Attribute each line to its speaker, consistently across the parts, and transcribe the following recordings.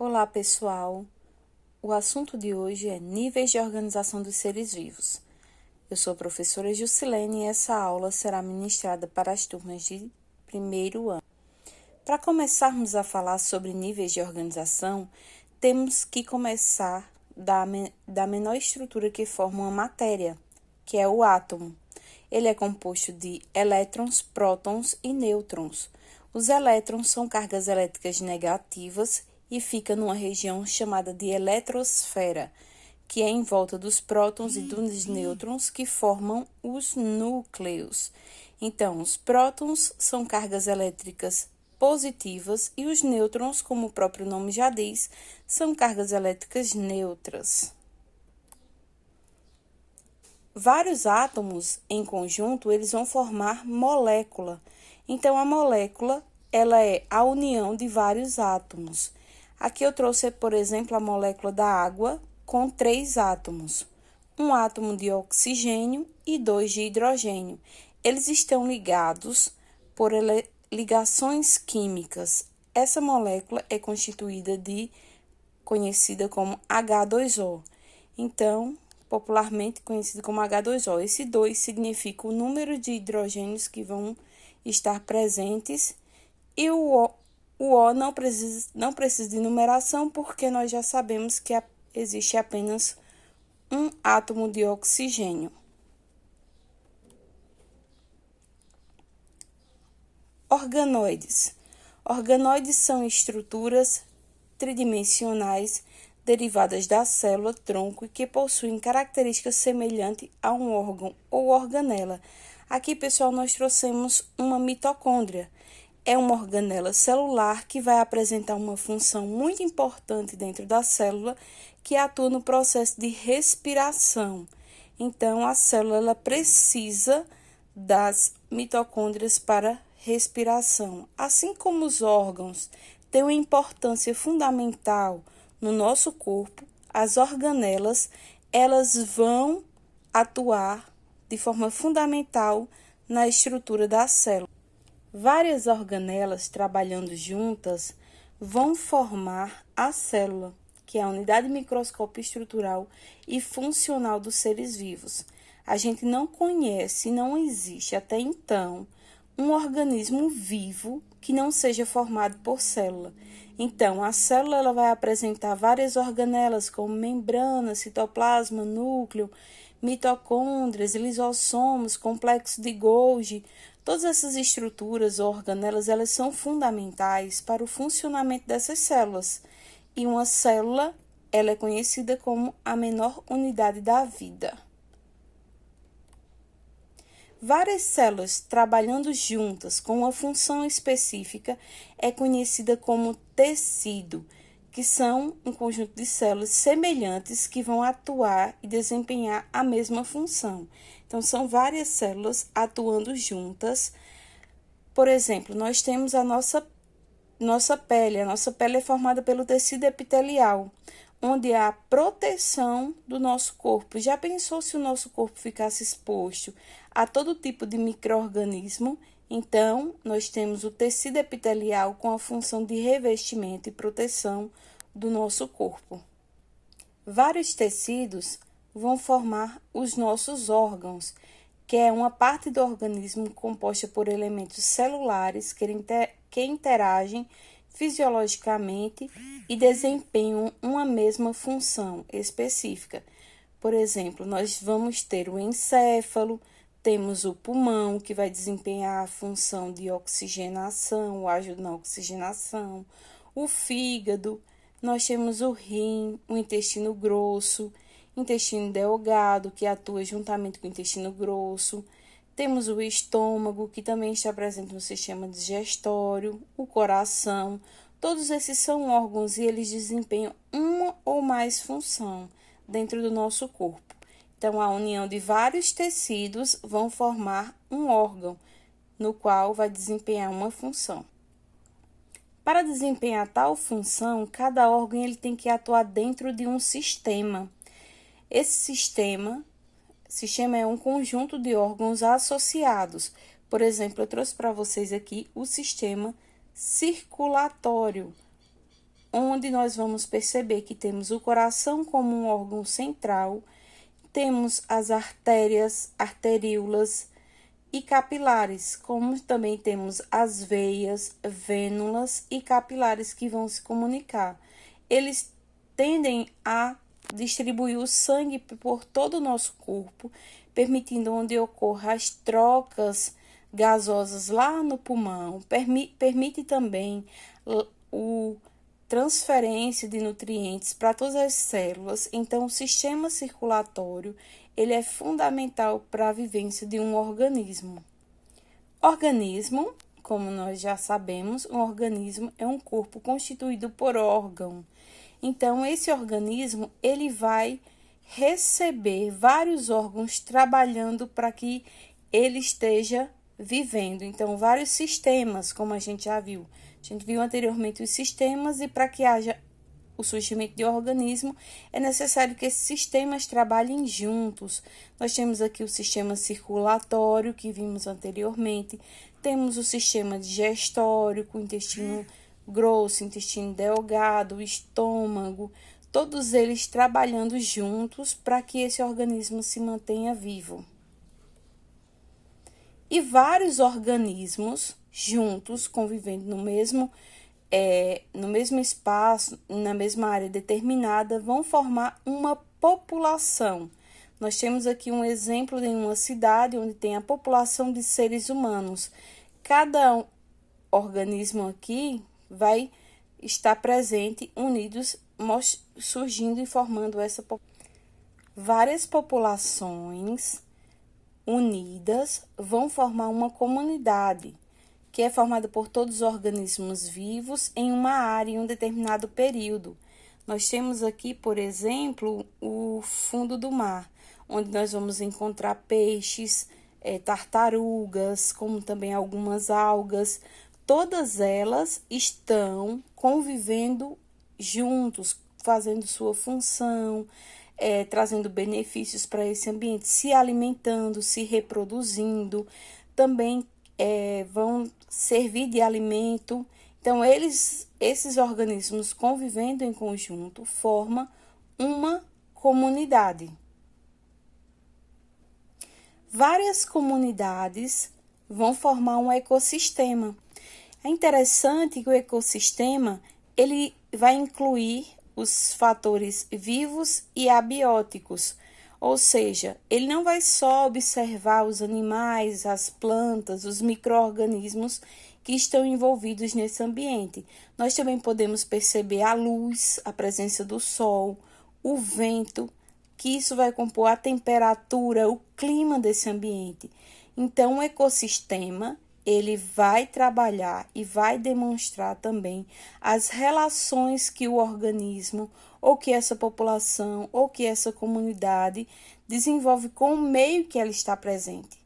Speaker 1: Olá, pessoal! O assunto de hoje é níveis de organização dos seres vivos. Eu sou a professora Jusilene e essa aula será ministrada para as turmas de primeiro ano. Para começarmos a falar sobre níveis de organização, temos que começar da menor estrutura que forma uma matéria, que é o átomo. Ele é composto de elétrons, prótons e nêutrons. Os elétrons são cargas elétricas negativas e fica numa região chamada de eletrosfera, que é em volta dos prótons e dos nêutrons que formam os núcleos. Então, os prótons são cargas elétricas positivas e os nêutrons, como o próprio nome já diz, são cargas elétricas neutras. Vários átomos em conjunto, eles vão formar molécula. Então, a molécula, ela é a união de vários átomos. Aqui eu trouxe, por exemplo, a molécula da água com 3 átomos. Um átomo de oxigênio e 2 de hidrogênio. Eles estão ligados por ligações químicas. Essa molécula é conhecida como H2O. Então, popularmente conhecido como H2O. Esse 2 significa o número de hidrogênios que vão estar presentes e o O não precisa de numeração porque nós já sabemos que existe apenas um átomo de oxigênio. Organoides. Organoides são estruturas tridimensionais derivadas da célula tronco e que possuem características semelhantes a um órgão ou organela. Aqui, pessoal, nós trouxemos uma mitocôndria. É uma organela celular que vai apresentar uma função muito importante dentro da célula, que atua no processo de respiração. Então, a célula ela precisa das mitocôndrias para respiração. Assim como os órgãos têm uma importância fundamental no nosso corpo, as organelas elas vão atuar de forma fundamental na estrutura da célula. Várias organelas trabalhando juntas vão formar a célula, que é a unidade microscópica estrutural e funcional dos seres vivos. A gente não conhece, não existe até então, um organismo vivo que não seja formado por célula. Então, a célula ela vai apresentar várias organelas, como membrana, citoplasma, núcleo, mitocôndrias, lisossomos, complexo de Golgi. Todas essas estruturas ou organelas, elas são fundamentais para o funcionamento dessas células. E uma célula, ela é conhecida como a menor unidade da vida. Várias células trabalhando juntas com uma função específica é conhecida como tecido, que são um conjunto de células semelhantes que vão atuar e desempenhar a mesma função. Então, são várias células atuando juntas. Por exemplo, nós temos a nossa pele. A nossa pele é formada pelo tecido epitelial, onde há a proteção do nosso corpo. Já pensou se o nosso corpo ficasse exposto a todo tipo de micro-organismo? Então, nós temos o tecido epitelial com a função de revestimento e proteção do nosso corpo. Vários tecidos vão formar os nossos órgãos, que é uma parte do organismo composta por elementos celulares que interagem fisiologicamente e desempenham uma mesma função específica. Por exemplo, nós vamos ter o encéfalo, temos o pulmão, que vai desempenhar a função de oxigenação, ajuda na oxigenação, o fígado, nós temos o rim, o intestino grosso, intestino delgado, que atua juntamente com o intestino grosso, temos o estômago, que também está presente no sistema digestório, o coração. Todos esses são órgãos e eles desempenham uma ou mais função dentro do nosso corpo. Então, a união de vários tecidos vão formar um órgão, no qual vai desempenhar uma função. Para desempenhar tal função, cada órgão ele tem que atuar dentro de um sistema. Esse sistema é um conjunto de órgãos associados. Por exemplo, eu trouxe para vocês aqui o sistema circulatório. onde nós vamos perceber que temos o coração como um órgão central, temos as artérias, arteríolas e capilares, como também temos as veias, vênulas e capilares que vão se comunicar. Eles tendem a distribuir o sangue por todo o nosso corpo, permitindo onde ocorra as trocas gasosas lá no pulmão, permite também o transferência de nutrientes para todas as células. Então, o sistema circulatório ele é fundamental para a vivência de um organismo. Organismo, como nós já sabemos, um organismo é um corpo constituído por órgão. Então, esse organismo ele vai receber vários órgãos trabalhando para que ele esteja vivendo. Então, vários sistemas, como a gente já viu. A gente viu anteriormente os sistemas e para que haja o surgimento de organismo, é necessário que esses sistemas trabalhem juntos. Nós temos aqui o sistema circulatório, que vimos anteriormente, temos o sistema digestório, com o intestino grosso, intestino delgado, o estômago, todos eles trabalhando juntos para que esse organismo se mantenha vivo. E vários organismos juntos, convivendo no mesmo espaço, na mesma área determinada, vão formar uma população. Nós temos aqui um exemplo de uma cidade onde tem a população de seres humanos. Cada organismo aqui vai estar presente, unidos, surgindo e formando essa população. Várias populações unidas vão formar uma comunidade, que é formada por todos os organismos vivos em uma área em um determinado período. Nós temos aqui, por exemplo, o fundo do mar, onde nós vamos encontrar peixes, tartarugas, como também algumas algas. Todas elas estão convivendo juntos, fazendo sua função, trazendo benefícios para esse ambiente, se alimentando, se reproduzindo, também vão servir de alimento. Então, esses organismos convivendo em conjunto formam uma comunidade. Várias comunidades vão formar um ecossistema. É interessante que o ecossistema ele vai incluir os fatores vivos e abióticos, ou seja, ele não vai só observar os animais, as plantas, os micro-organismos que estão envolvidos nesse ambiente. Nós também podemos perceber a luz, a presença do sol, o vento, que isso vai compor a temperatura, o clima desse ambiente. Então, o ecossistema ele vai trabalhar e vai demonstrar também as relações que o organismo, ou que essa população, ou que essa comunidade desenvolve com o meio que ela está presente.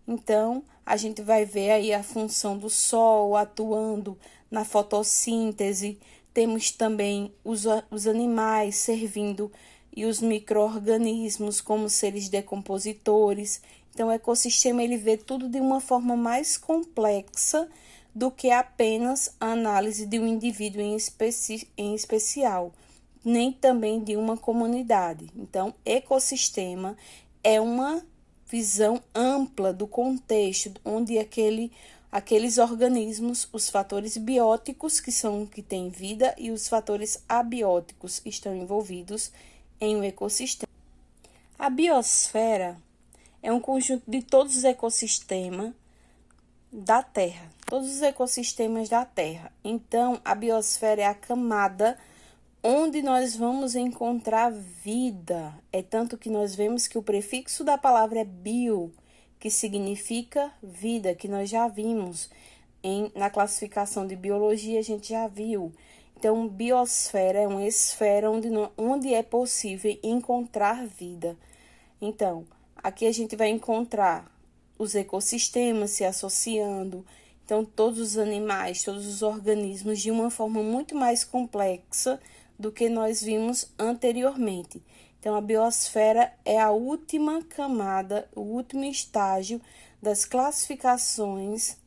Speaker 1: Então, a gente vai ver aí a função do sol atuando na fotossíntese, temos também os animais servindo e os micro-organismos como seres decompositores. Então, o ecossistema ele vê tudo de uma forma mais complexa do que apenas a análise de um indivíduo em especial, nem também de uma comunidade. Então, ecossistema é uma visão ampla do contexto onde aqueles organismos, os fatores bióticos, que são que têm vida, e os fatores abióticos estão envolvidos em um ecossistema. A biosfera é um conjunto de todos os ecossistemas da Terra, todos os ecossistemas da Terra. Então, a biosfera é a camada onde nós vamos encontrar vida. É tanto que nós vemos que o prefixo da palavra é bio, que significa vida, que nós já vimos na classificação de biologia, a gente já viu. Então, biosfera é uma esfera onde é possível encontrar vida. Então, aqui a gente vai encontrar os ecossistemas se associando. Então, todos os animais, todos os organismos de uma forma muito mais complexa do que nós vimos anteriormente. Então, a biosfera é a última camada, o último estágio das classificações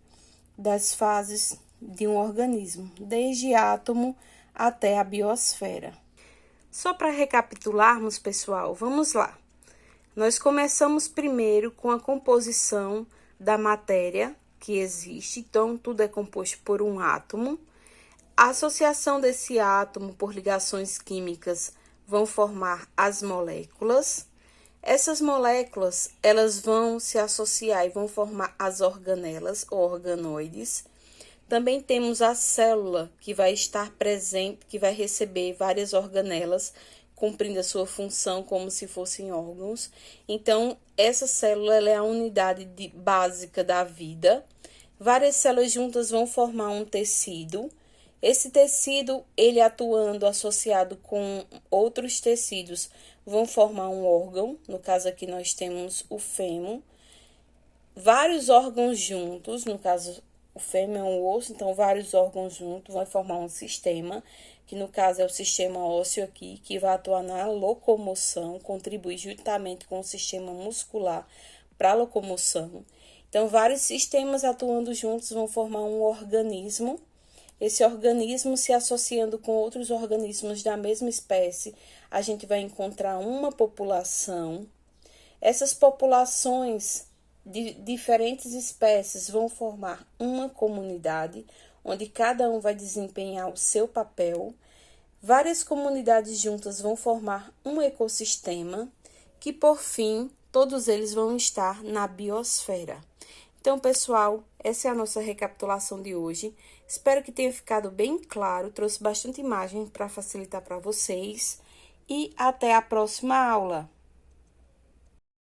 Speaker 1: das fases de um organismo, desde átomo até a biosfera. Só para recapitularmos, pessoal, vamos lá. Nós começamos primeiro com a composição da matéria que existe, então tudo é composto por um átomo. A associação desse átomo por ligações químicas vão formar as moléculas. Essas moléculas, elas vão se associar e vão formar as organelas ou organoides. Também temos a célula, que vai estar presente, que vai receber várias organelas, cumprindo a sua função como se fossem órgãos. Então, essa célula ela é a unidade básica da vida. Várias células juntas vão formar um tecido. Esse tecido, ele atuando associado com outros tecidos, vão formar um órgão. No caso aqui nós temos o fêmur. Vários órgãos juntos, no caso o fêmur é um osso, então vários órgãos juntos vão formar um sistema, que no caso é o sistema ósseo aqui, que vai atuar na locomoção, contribuir juntamente com o sistema muscular para a locomoção. Então, vários sistemas atuando juntos vão formar um organismo. Esse organismo se associando com outros organismos da mesma espécie, a gente vai encontrar uma população. Essas populações de diferentes espécies vão formar uma comunidade, onde cada um vai desempenhar o seu papel. Várias comunidades juntas vão formar um ecossistema, que por fim, todos eles vão estar na biosfera. Então, pessoal, essa é a nossa recapitulação de hoje. Espero que tenha ficado bem claro, trouxe bastante imagem para facilitar para vocês. E até a próxima aula!